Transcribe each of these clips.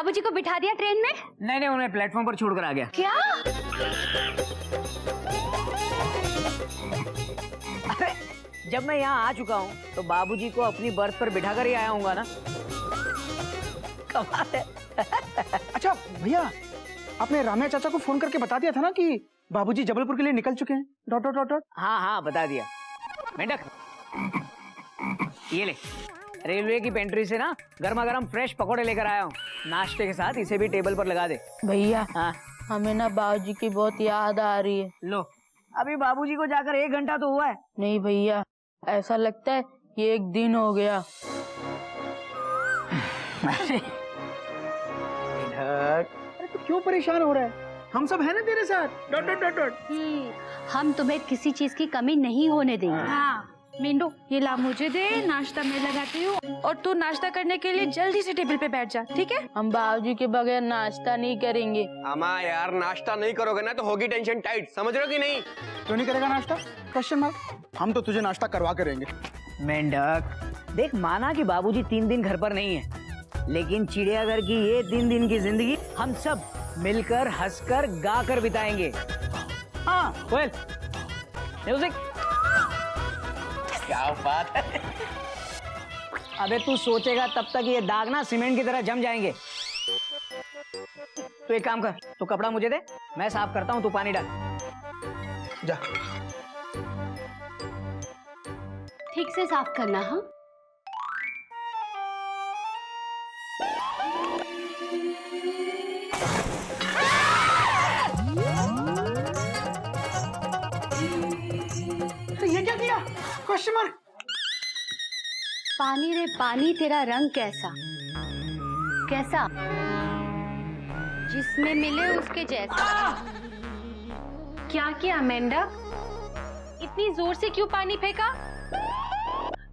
बाबूजी को बिठा दिया ट्रेन में? नहीं नहीं, उन्हें प्लेटफॉर्म पर छोड़कर आ गया। क्या? अरे जब मैं यहाँ आ चुका हूँ तो बाबूजी को अपनी बर्थ पर बिठाकर ही आया हूँगा ना। कमाल है। अच्छा भैया, आपने रामिया चाचा को फोन करके बता दिया था ना कि बाबूजी जबलपुर के लिए निकल चुके हैं? Dot dot dot dot. हाँ हाँ बता दिया। मेंढक ये ले, रेलवे की पेंट्री से ना गर्मा गर्म फ्रेश पकोड़े लेकर आया हूँ। नाश्ते के साथ इसे भी टेबल पर लगा दे। भैया हाँ हमें ना बाबूजी की बहुत याद आ रही है। लो, अभी बाबूजी को जाकर 1 घंटा तो हुआ है। नहीं भैया, ऐसा लगता है ये 1 दिन हो गया। अरे तो क्यों परेशान हो रहा है? हम सब हैं ना तेरे साथ। Dot dot dot dot. हम तुम्हें किसी चीज की कमी नहीं होने देंगे। हाँ मिंडो, ये ला मुझे दे, नाश्ता मैं लगाती हूँ और तू नाश्ता करने के लिए जल्दी से टेबल पे बैठ जा, ठीक है? हम बाबूजी के बगैर नाश्ता नहीं करेंगे। अम्मा यार, नाश्ता नहीं करोगे ना तो होगी टेंशन टाइट, समझ रहे हो कि नहीं? क्यों नहीं करेगा नाश्ता? Question mark. हम तो तुझे नाश्ता करवा करेंगे। मेंढक देख, माना कि बाबूजी 3 दिन घर पर नहीं है, लेकिन चिड़ियाघर की ये 3 दिन की जिंदगी हम सब मिलकर हंसकर गाकर बिताएंगे। हाँ कोयल, म्यूजिक। क्या बात है। अबे तू सोचेगा तब तक ये दाग ना सीमेंट की तरह जम जाएंगे। तो एक काम कर, तू कपड़ा मुझे दे, मैं साफ करता हूँ, तू पानी डाल। जा। ठीक से साफ करना। हाँ तो ये क्या किया? Question mark. पानी रे पानी, तेरा रंग कैसा कैसा, जिसमें मिले उसके जैसा। क्या किया अमेंडा? इतनी जोर से क्यों पानी फेंका?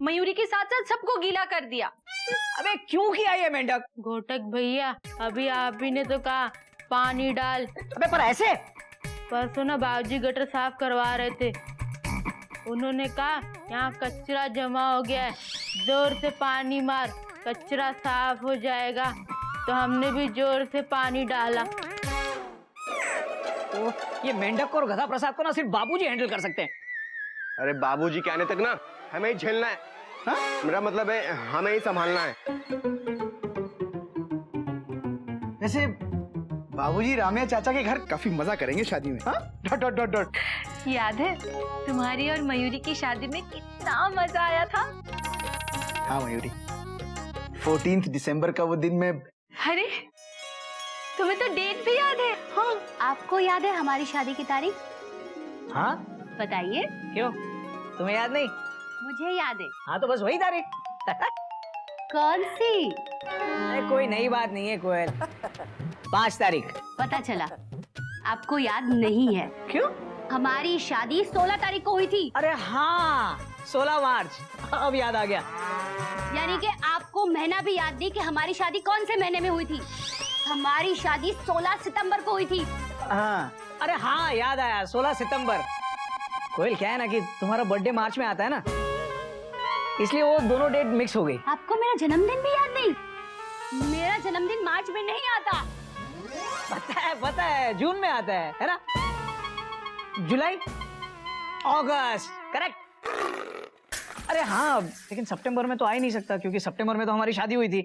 मयूरी के साथ साथ सबको गीला कर दिया। अबे क्यों किया ये मेंढक? घोटक भैया, अभी आप ही ने तो कहा पानी डाल। अबे पर ऐसे? परसों ना बाबूजी गटर साफ करवा रहे थे, उन्होंने कहा यहाँ कचरा जमा हो गया है, जोर से पानी मार, कचरा साफ हो जाएगा। तो हमने भी जोर से पानी डाला। ओ, ये मेंढक और गधा प्रसाद को ना सिर्फ बाबूजी हैंडल कर सकते हैं। अरे बाबूजी के आने तक ना हमें ही झेलना है। हाँ? मेरा मतलब है हमें ही संभालना है। वैसे बाबूजी रामिया चाचा के घर काफी मजा करेंगे शादी में। हाँ? Dot dot dot dot. याद है तुम्हारी और मयूरी की शादी में कितना मजा आया था? हाँ मयूरी, 14 दिसंबर का वो दिन में। अरे तुम्हें तो डेट भी याद है। हाँ, आपको याद है हमारी शादी की तारीख? हाँ बताइए। क्यों, तुम्हें याद नहीं? मुझे याद है। हाँ तो बस वही तारीख। कौन सी? अरे कोई नई बात नहीं है कोयल। 5 तारीख। पता चला आपको याद नहीं है। क्यों? हमारी शादी 16 तारीख को हुई थी। अरे हाँ 16 मार्च, अब याद आ गया। यानी कि आपको महीना भी याद नहीं कि हमारी शादी कौन से महीने में हुई थी। हमारी शादी 16 सितंबर को हुई थी। हाँ अरे हाँ याद आया, 16 सितंबर। कोयल क्या है ना कि तुम्हारा बर्थडे मार्च में आता है ना, इसलिए वो दोनों डेट मिक्स हो गई। आपको मेरा जन्मदिन भी याद नहीं? मेरा जन्मदिन मार्च में नहीं आता। पता है जून में आता है ना? जुलाई, अगस्त, करेक्ट। अरे हाँ, लेकिन सितंबर में तो आ ही नहीं सकता क्योंकि सितंबर में तो हमारी शादी हुई थी।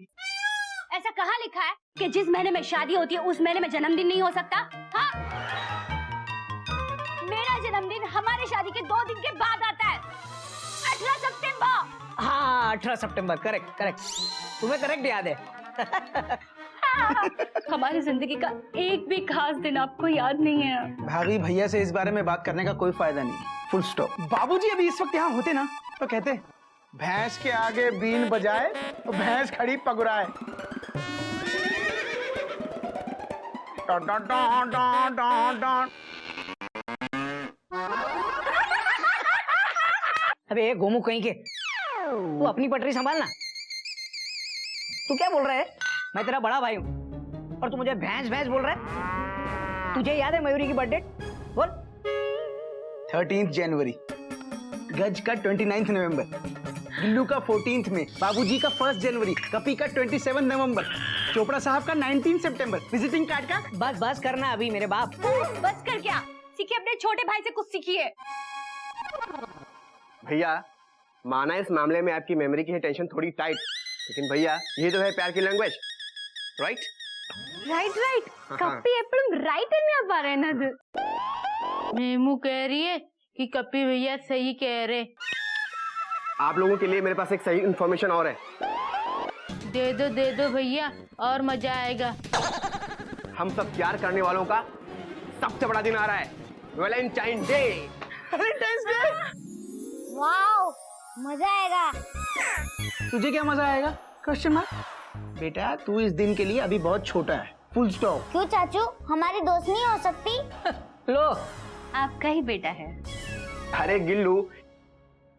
ऐसा कहाँ लिखा है कि जिस महीने में शादी होती है उस महीने में जन्मदिन नहीं हो सकता? हाँ? मेरा जन्मदिन हमारी शादी के 2 दिन के बाद आता है, 18 सितंबर। हाँ 18 सितंबर, करेक्ट करेक्ट, तुम्हें करेक्ट याद है। हमारी जिंदगी का एक भी खास दिन आपको याद नहीं है। भाभी भैया से इस बारे में बात करने का कोई फायदा नहीं, फुल स्टॉप। बाबूजी अभी इस वक्त यहाँ होते ना तो कहते भैंस के आगे बीन बजाए तो भैंस खड़ी पगुराए। Dot dot dot dot dot dot. अबे गोमू कहीं के, तू अपनी पटरी संभालना। तू क्या बोल रहा है? मैं तेरा बड़ा भाई हूँ और तू मुझे भैंस भैंस बोल रहा है? तुझे याद है मयूरी की बर्थडे? बोल। 13 जनवरी, गज का 29 नवंबर, गिल्लू का 14 में, बाबूजी का 1 जनवरी, कपी का 27 नवंबर। चोपड़ा साहब का 19 सितंबर विजिटिंग कार्ड का। बस बस करना अभी मेरे बाप। बस कर क्या सीखिए, अपने छोटे भाई से कुछ सीखिए। भैया माना इस मामले में आपकी मेमोरी की है टेंशन थोड़ी टाइट, लेकिन भैया ये तो है प्यार की लैंग्वेज, राइट? राइट कप्पी एप्पल राइट नहीं आ पा रहे ना। मेमू कह रही है कि कपी भैया सही कह रहे। आप लोगों के लिए मेरे पास एक सही इंफॉर्मेशन और है। दे दो भैया और मजा आएगा। हम सब प्यार करने वालों का सबसे बड़ा दिन आ रहा है, Valentine day. Valentine's day. Wow मजा आएगा। तुझे क्या मजा आएगा? Question mark. बेटा तू इस दिन के लिए अभी बहुत छोटा है, फुल स्टॉप। क्यों चाचू, हमारी दोस्त नहीं हो सकती? लो आपका ही बेटा है। अरे गिल्लू,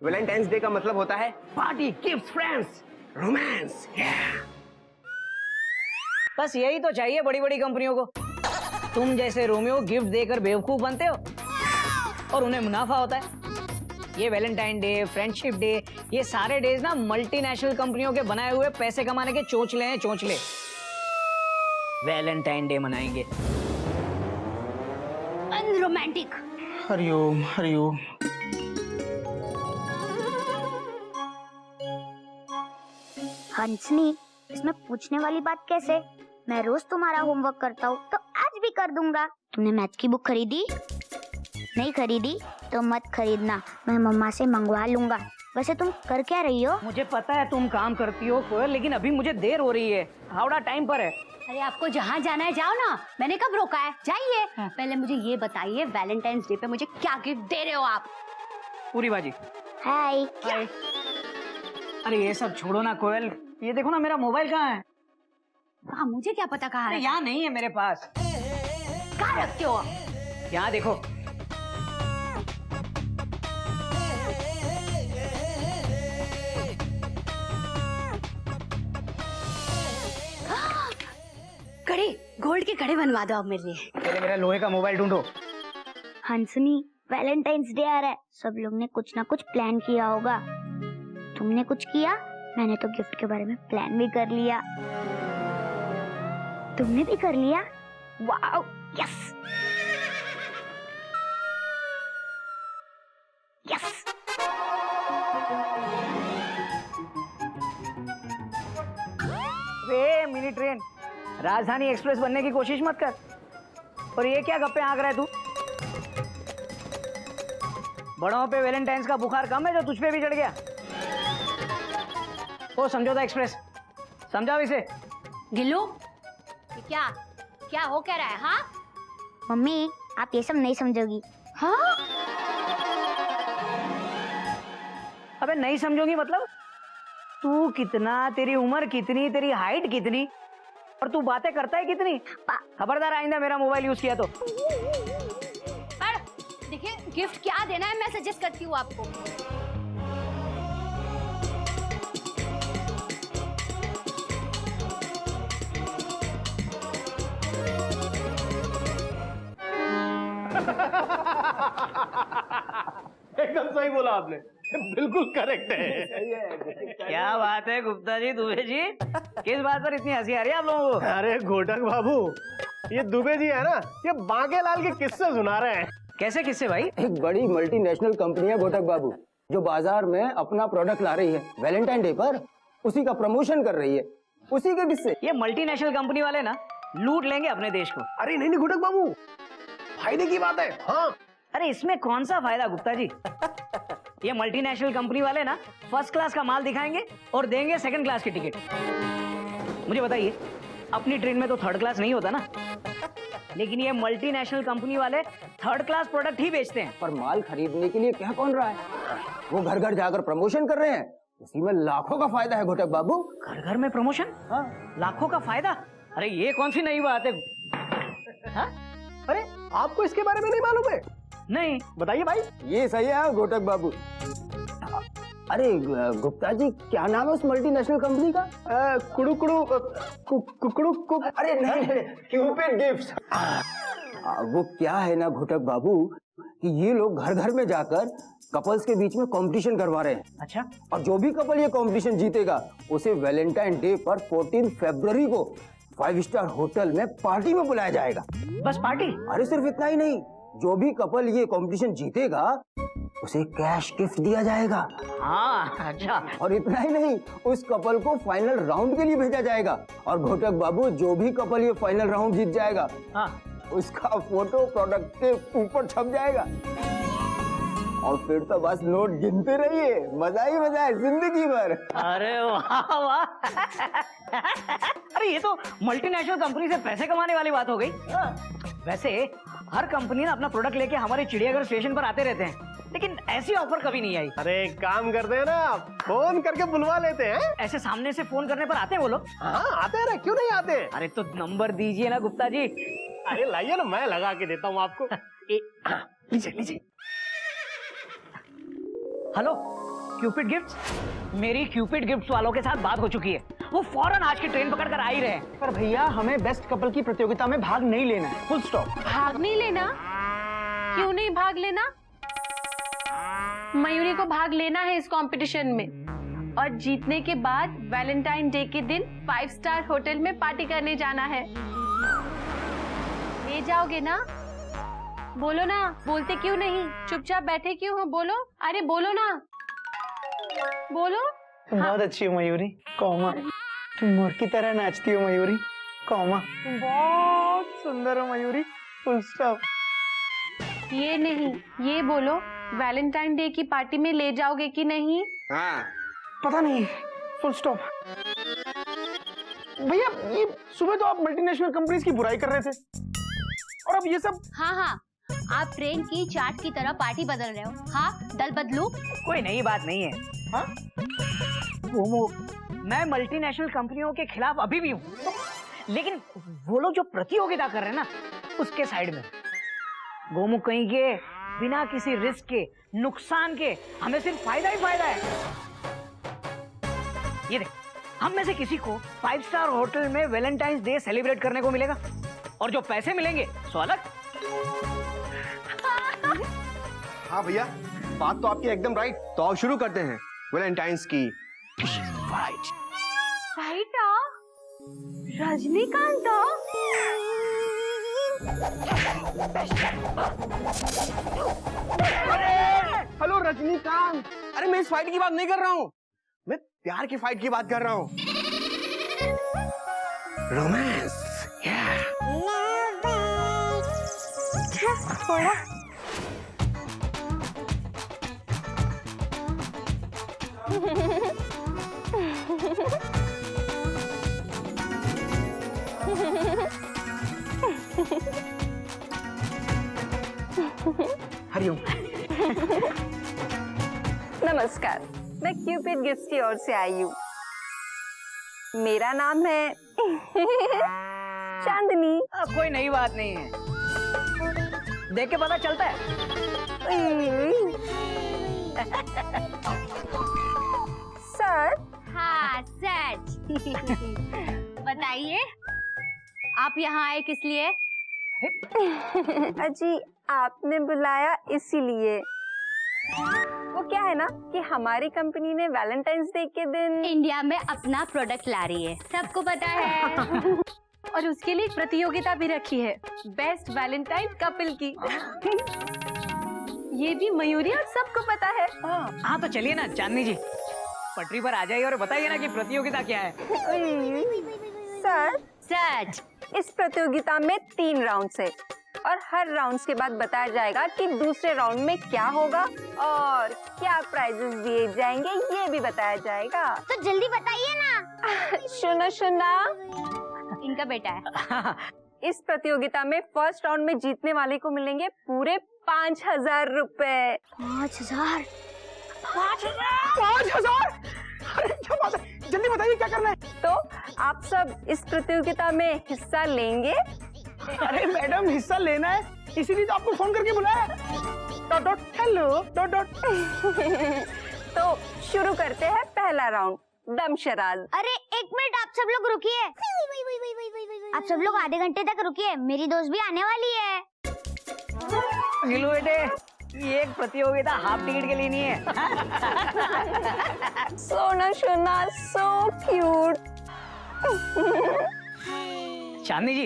वैलेंटाइंस डे का मतलब होता है पार्टी, गिफ्ट, फ्रेंड्स, रोमांस। बस यही तो चाहिए बड़ी बड़ी कंपनियों को। तुम जैसे रोमियो गिफ्ट देकर बेवकूफ बनते हो और उन्हें मुनाफा होता है। ये वैलेंटाइन डे, फ्रेंडशिप डे, ये सारे डेज ना मल्टीनेशनल कंपनियों के बनाए हुए पैसे कमाने के चोंचले हैं, चोंचले। वैलेंटाइन डे मनाएंगे। अनरोमांटिक। हरिओम हरिओम। हंसनी, इसमें पूछने वाली बात कैसे? मैं रोज तुम्हारा होमवर्क करता हूँ तो आज भी कर दूंगा। तुमने मैथ की बुक खरीदी? नहीं खरीदी तो मत खरीदना, मैं मम्मा से मंगवा लूंगा। वैसे तुम कर क्या रही हो? मुझे पता है तुम काम करती हो कोयल, लेकिन अभी मुझे देर हो रही है। हावड़ा टाइम पर है। अरे आपको जहाँ जाना है जाओ ना, मैंने कब रोका है? जाइए। पहले मुझे ये बताइए वैलेंटाइंस डे पे मुझे क्या गिफ्ट दे रहे हो आप? पूरी बाजी। हाय। अरे ये सब छोड़ो ना कोयल, ये देखो ना मेरा मोबाइल कहाँ है? हाँ मुझे क्या पता कहाँ है? यहाँ नहीं है मेरे पास। कहाँ रखते हो? यहाँ देखो। कड़े, गोल्ड के कड़े बनवा दो आप मेरे लिए। पहले मेरा लोहे का मोबाइल ढूंढो। हंसनी, वैलेंटाइंस डे आ रहा है, सब लोग ने कुछ ना कुछ प्लान किया होगा। तुमने कुछ किया? मैंने तो गिफ्ट के बारे में प्लान भी कर लिया। तुमने भी कर लिया? Wow, yes yes. वे मिनी ट्रेन, राजधानी एक्सप्रेस बनने की कोशिश मत कर। और ये क्या गप्पे आंक रहा है तू? बड़ों पे वैलेंटाइंस का बुखार कम है जो तुझ पे भी चढ़ गया। ओ समझौता एक्सप्रेस, समझाओ इसे। गिल्लू, ये क्या क्या हो कह रहा है? हाँ मम्मी, आप ये सब नहीं समझोगी। हाँ। अबे नहीं समझोगी मतलब? तू कितना, तेरी उम्र कितनी, तेरी हाइट कितनी, और तू बातें करता है कितनी? खबरदार आइंदा मेरा मोबाइल यूज किया तो। पर देखिए गिफ्ट क्या देना है मैं सजेस्ट करती हूँ आपको। एकदम सही बोला आपने, बिल्कुल करेक्ट है। क्या बात है गुप्ता जी, दुबे जी, किस बात पर इतनी हंसी आ रही है आप लोगों को? अरे घोटक बाबू, ये दुबे जी है ना, ये बांकेलाल के किस्से सुना रहे हैं। कैसे किससे भाई? एक बड़ी मल्टीनेशनल कंपनी है घोटक बाबू, जो बाजार में अपना प्रोडक्ट ला रही है वैलेंटाइन डे पर, उसी का प्रमोशन कर रही है, उसी के किस्से। ये मल्टीनेशनल कंपनी वाले ना लूट लेंगे अपने देश को। अरे नहीं घोटक बाबू, फायदे की बात है। हाँ अरे इसमें कौन सा फायदा गुप्ता जी? ये मल्टीनेशनल कंपनी वाले ना फर्स्ट क्लास का माल दिखाएंगे और देंगे सेकंड क्लास की टिकट। मुझे बताइए, अपनी ट्रेन में तो थर्ड क्लास नहीं होता ना, लेकिन ये मल्टीनेशनल कंपनी वाले थर्ड क्लास प्रोडक्ट ही बेचते हैं। पर माल खरीदने के लिए क्या कौन रहा है? वो घर घर जाकर प्रमोशन कर रहे हैं, उसी में लाखों का फायदा है घोटक बाबू। घर घर में प्रमोशन? हाँ। लाखों का फायदा? अरे ये कौन सी नई बात है? हाँ? अरे आपको इसके बारे में नहीं मालूम है? नहीं, बताइए भाई। ये सही है घोटक बाबू। अरे गुप्ता जी, क्या नाम है उस मल्टीनेशनल कंपनी का? कुकड़ू अरे नहीं, क्यूपिड गिफ्ट्स। वो क्या है ना घोटक बाबू, कि ये लोग घर घर में जाकर कपल्स के बीच में कंपटीशन करवा रहे हैं। अच्छा, और जो भी कपल ये कंपटीशन जीतेगा, उसे वैलेंटाइन डे पर 14 फरवरी को 5 स्टार होटल में पार्टी में बुलाया जाएगा। बस पार्टी? अरे सिर्फ इतना ही नहीं, जो भी कपल ये कंपटीशन जीतेगा उसे कैश गिफ्ट दिया जाएगा। हाँ अच्छा। और इतना ही नहीं, उस कपल को फाइनल राउंड के लिए भेजा जाएगा। और घोटक बाबू, जो भी कपल ये फाइनल राउंड जीत जाएगा, हाँ, उसका फोटो प्रोडक्ट के ऊपर छप जाएगा। और फिर तो बस नोट गिनते रहिए, मजा ही मजा है जिंदगी भर। अरे वाह वाह। अरे ये तो मल्टीनेशनल कंपनी से पैसे कमाने वाली बात हो गई। वैसे हर कंपनी ना अपना प्रोडक्ट लेके हमारे चिड़ियाघर स्टेशन पर आते रहते हैं, लेकिन ऐसी ऑफर कभी नहीं आई। अरे एक काम करते हैं ना, फोन करके बुलवा लेते हैं। ऐसे सामने से फोन करने पर आते हैं वो लोग? हाँ आते हैं, क्यों नहीं आते? अरे तो नंबर दीजिए ना गुप्ता जी। अरे लाइए ना, मैं लगा के देता हूँ आपको। लीजिए लीजिए। हेलो क्यूपिड गिफ्ट्स, मेरी क्यूपिड गिफ्ट्स वालों के साथ बात हो चुकी है, वो फौरन आज की ट्रेन पकड़ कर आ ही रहे हैं। पर भैया हमें बेस्ट कपल की प्रतियोगिता में भाग नहीं लेना है, फुल स्टॉप। भाग नहीं लेना? क्यों नहीं भाग लेना? मयूरी को भाग लेना है इस कंपटीशन में, और जीतने के बाद वैलेंटाइन डे के दिन 5 स्टार होटल में पार्टी करने जाना है। ले जाओगे ना? बोलो ना, बोलते क्यों नहीं? चुपचाप बैठे क्यों हो? बोलो, अरे बोलो ना, बोलो। बहुत अच्छी हो मयूरी, कौमा। तुम मोर की तरह नाचती हो मयूरी, कौमा। बहुत सुंदर हो मयूरी, फुल स्टॉप। ये नहीं, ये बोलो, वैलेंटाइन डे की पार्टी में ले जाओगे कि नहीं? हाँ पता नहीं, फुल स्टॉप। भैया ये सुबह तो आप मल्टीनेशनल कंपनीज की बुराई कर रहे थे, और अब ये सब। हाँ हाँ, आप ट्रेन की चाट की तरह पार्टी बदल रहे हो। हाँ, दल बदलू? कोई नई बात नहीं है। हाँ? गोमू, मैं मल्टीनेशनल कंपनियों के खिलाफ अभी भी हूँ, लेकिन वो लोग जो प्रतियोगिता कर रहे हैं ना, उसके साइड में। गोमू कहीं के बिना किसी रिस्क के, नुकसान के, हमें सिर्फ फायदा ही फायदा है। ये देख, हम में से किसी को 5 स्टार होटल में वैलेंटाइंस डे सेलिब्रेट करने को मिलेगा, और जो पैसे मिलेंगे सो अलग। हाँ भैया, बात तो आपकी एकदम राइट। तो आओ शुरू करते हैं वैलेंटाइंस की fight. Phyta? Rajinikanth? Hello Rajinikanth. अरे मैं इस फाइट की बात नहीं कर रहा हूँ, मैं प्यार की फाइट की बात कर रहा हूँ। रोमांस। थोड़ा हरिओम। नमस्कार, मैं क्यूपिड गिफ्ट्स की ओर से आई हूँ। मेरा नाम है चांदनी। कोई नई बात नहीं है, देख के पता चलता है। सर। हाँ सच। बताइए, आप यहाँ आए किस लिए? अजी आपने बुलाया इसीलिए। वो क्या है ना कि हमारी कंपनी ने वैलेंटाइंस डे के दिन इंडिया में अपना प्रोडक्ट ला रही है, सबको पता है। और उसके लिए प्रतियोगिता भी रखी है, बेस्ट वैलेंटाइन कपल की। ये भी मयूरी और सबको पता है। हाँ तो चलिए ना चांदनी जी, पटरी पर आ जाइए और बताइए ना कि प्रतियोगिता क्या है। सर, सच। इस प्रतियोगिता में 3 राउंड्स है, और हर राउंड्स के बाद बताया जाएगा कि दूसरे राउंड में क्या होगा और क्या प्राइजेस दिए जाएंगे, ये भी बताया जाएगा। तो जल्दी बताइए ना। सुनो सुना, इनका बेटा है। इस प्रतियोगिता में फर्स्ट राउंड में जीतने वाले को मिलेंगे पूरे 5,000 रुपए। 5,000? 5,000? अरे क्या बात है, जल्दी बताइए क्या करना है। तो आप सब इस प्रतियोगिता में हिस्सा लेंगे? अरे मैडम, हिस्सा लेना है, इसीलिए तो आपको फोन करके बुलाया। हेलो। तो शुरू करते हैं पहला राउंड, दमशराज। अरे एक मिनट, आप सब लोग रुकिए। आप सब लोग आधे घंटे तक रुकिए, मेरी दोस्त भी आने वाली है। गिलू बेटे, ये एक प्रतियोगिता हाफ टिकट के लिए नहीं है। सोना सोना, सो क्यूट। चांदनी जी,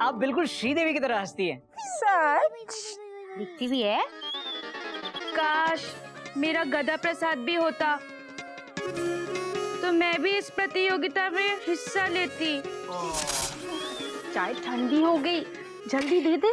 आप बिल्कुल श्रीदेवी की तरह हंसती हैं। सच? दिखती भी है। काश मेरा गदा प्रसाद भी होता तो मैं भी इस प्रतियोगिता में हिस्सा लेती। चाय ठंडी हो गई, जल्दी दे दे।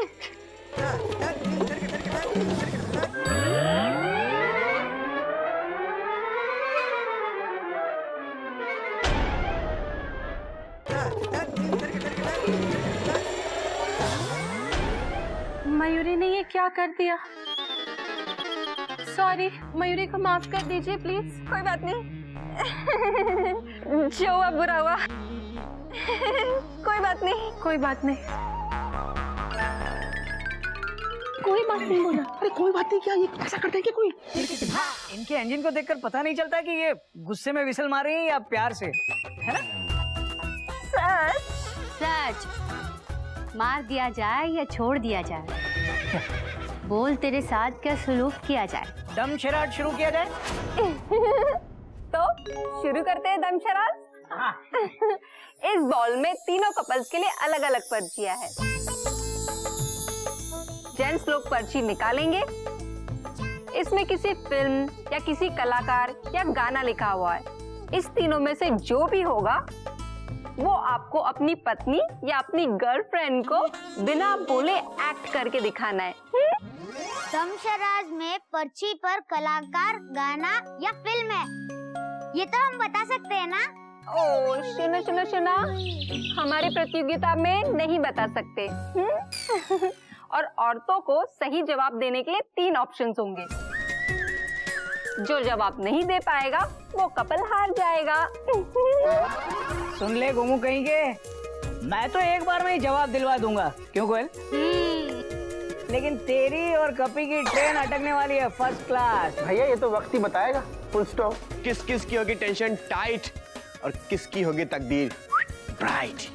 मयूरी ने ये क्या कर दिया? सॉरी, मयूरी को माफ कर दीजिए प्लीज। कोई बात नहीं। जो हुआ बुरा हुआ। कोई बात नहीं। कोई बात नहीं, कोई बात नहीं बोला। अरे कोई बात नहीं, क्या ये ऐसा करते हैं क्या कोई? इनके इंजन को देखकर पता नहीं चलता कि ये गुस्से में विसल मार रही है या प्यार से, है ना? सच? सच। मार दिया जाए या छोड़ दिया जाए, बोल तेरे साथ क्या सलूक किया जाए। दम शराट शुरू किया जाए। तो शुरू करते हैं दमशराज। इस बॉल में तीनों कपल्स के लिए अलग अलग पर्चियां है। जेंट्स लोग पर्ची निकालेंगे। इसमें किसी फिल्म या किसी कलाकार या गाना लिखा हुआ है। इस तीनों में से जो भी होगा वो आपको अपनी पत्नी या अपनी गर्लफ्रेंड को बिना बोले एक्ट करके दिखाना है। दमशराज में पर्ची पर कलाकार, गाना या फिल्म है, ये तो हम बता सकते हैं ना? ओ सुनो सुनो सुनो, हमारी प्रतियोगिता में नहीं बता सकते। और औरतों को सही जवाब देने के लिए 3 ऑप्शंस होंगे। जो जवाब नहीं दे पाएगा वो कपल हार जाएगा। सुन ले गोमू कहीं के, मैं तो एक बार में ही जवाब दिलवा दूंगा। क्यों कोयल? लेकिन तेरी और कपी की ट्रेन अटकने वाली है फर्स्ट क्लास। भैया ये तो वक्त ही बताएगा। Full stop. किस किस की होगी टेंशन टाइट और किसकी होगी तकदीर ब्राइट।